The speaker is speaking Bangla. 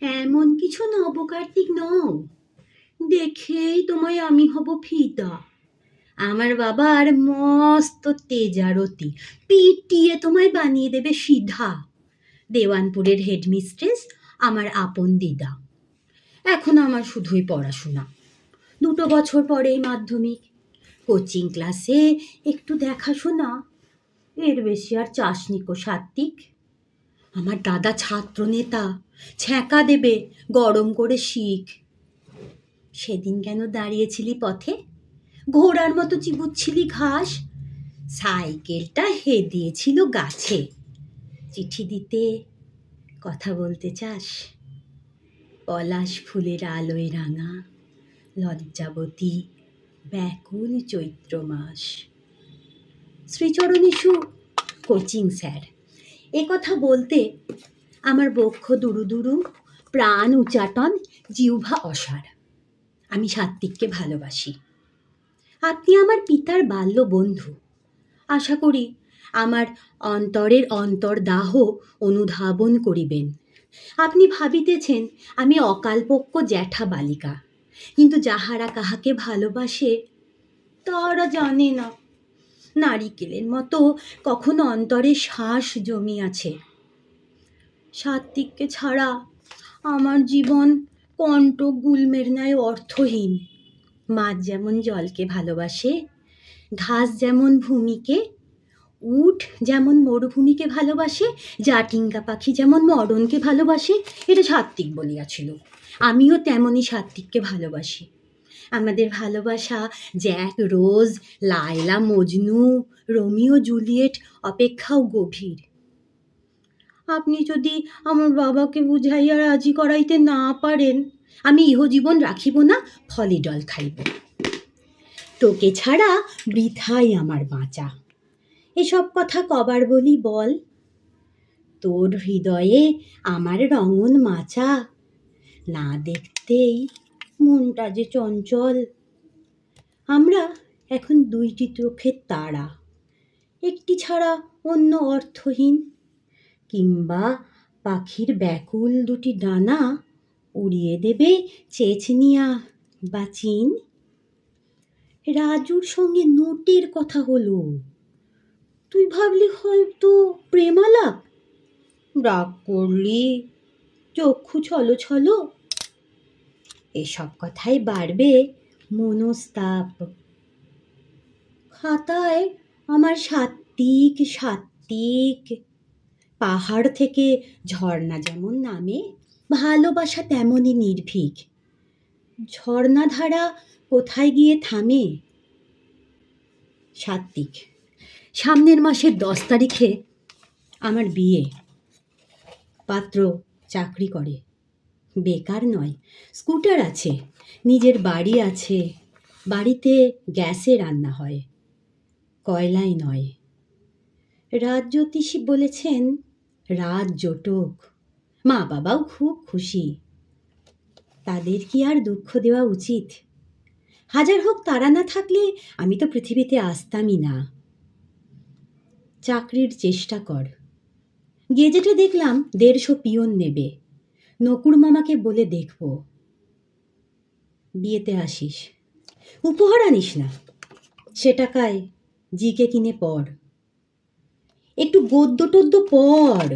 এমন কিছু নবকার্তিক নও, দেখেই তোমায় আমি হব ফিদা। আমার বাবার মস্ত তেজারতি, পিটিয়ে তোমায় বানিয়ে দেবে সিধা। দেওয়ানপুরের হেডমিস্ট্রেস আমার আপন দিদা। এখন আমার শুধুই পড়াশোনা, 2 বছর পরেই মাধ্যমিক, কোচিং ক্লাসে একটু দেখাশোনা, এর বেশি আর চাসনিকো সাত্বিক। আমার দাদা ছাত্র নেতা, ছ্যাঁকা দেবে গরম করে শিখ। সেদিন কেন দাঁড়িয়েছিলি পথে, ঘোড়ার মতো চিবুচ্ছিলি ঘাস? সাইকেলটা হেদিয়েছিল গাছে। চিঠি দিতে কথা বলতে চাস? পলাশ ফুলের আলোয় রাঙা লজ্জাবতী ব্যাকুল চৈত্র মাস। শ্রীচরণেশু কোচিং স্যার, এ কথা বলতে আমার বক্ষ দুরু দুরু, প্রাণ উচাটন, জিহ্বা অসার। আমি সাত্বিককে ভালোবাসি। আপনি আমার পিতার বাল্য বন্ধু। আশা করি আমার অন্তরের অন্তর্দাহ অনুধাবন করিবেন। আপনি ভাবিতেছেন আমি অকালপক্য জ্যাঠা বালিকা, কিন্তু যাহারা কাহাকে ভালোবাসে তাহারা জানে না নারিকেলের মতো কখনো অন্তরে শ্বাস জমিয়াছে। সাত্বিককে ছাড়া আমার জীবন কণ্টক গুল্মের ন্যায় অর্থহীন। মাছ যেমন জলকে ভালোবাসে, ঘাস যেমন ভূমিকে, উট যেমন মরুভূমিকে ভালোবাসে, জাটিঙ্গা পাখি যেমন মরণকে ভালোবাসে, এটা সাত্বিক বলিয়াছিল। আমিও তেমনই সাত্বিককে ভালোবাসি। আমাদের ভালোবাসা জ্যাক রোজ, লায়লা মজনু, রোমিও জুলিয়েট অপেক্ষাও গভীর। আপনি যদি আমার বাবাকে বুঝাইয়া রাজি করাইতে না পারেন, আমি ইহজীবন রাখিব না, ফলিডল খাইব। তোকে ছাড়া বৃথাই আমার বাঁচা। এসব কথা কবার বলি বল? তোর হৃদয়ে আমার রঙন মাচা, না দেখতেই মনটা যে চঞ্চল। আমরা এখন 2টি চোখের তারা, একটি ছাড়া অন্য অর্থহীন। কিংবা পাখির ব্যাকুল 2টি ডানা উড়িয়ে দেবে চেচনিয়া বা চীন। রাজুর সঙ্গে নোটের কথা হলো, তুই ভাবলি হয়তো প্রেমালাপ, রাগ করলি, চক্ষু ছলো ছলো। এসব কথাই বাড়বে মনস্তাপ। খাতায় আমার সাত্বিক সাত্বিক, পাহাড় থেকে ঝর্ণা যেমন নামে, ভালোবাসা তেমনই নির্ভীক। ঝর্ণাধারা কোথায় গিয়ে থামে? সাত্বিক, সামনের মাসের 10 তারিখে আমার বিয়ে। পাত্র চাকরি করে, বেকার নয়, স্কুটার আছে, নিজের বাড়ি আছে, বাড়িতে গ্যাসে রান্না হয়, কয়লায় নয়। রাজজ্যোতিষী বলেছেন রাজ জটক। মা বাবাও খুব খুশি। তাদের কি আর দুঃখ দেওয়া উচিত? হাজার হোক তারা না থাকলে আমি তো পৃথিবীতে আসতামই না। চাকরির চেষ্টা কর। গেজেটে দেখলাম 150 পিয়ন নেবে। নকুড় মামাকে বলে দেখব। বিয়েতে আসিস, উপহার আনিস না, সে টাকায় জিকে কিনে পড়, একটু গদ্য টদ্য পড়।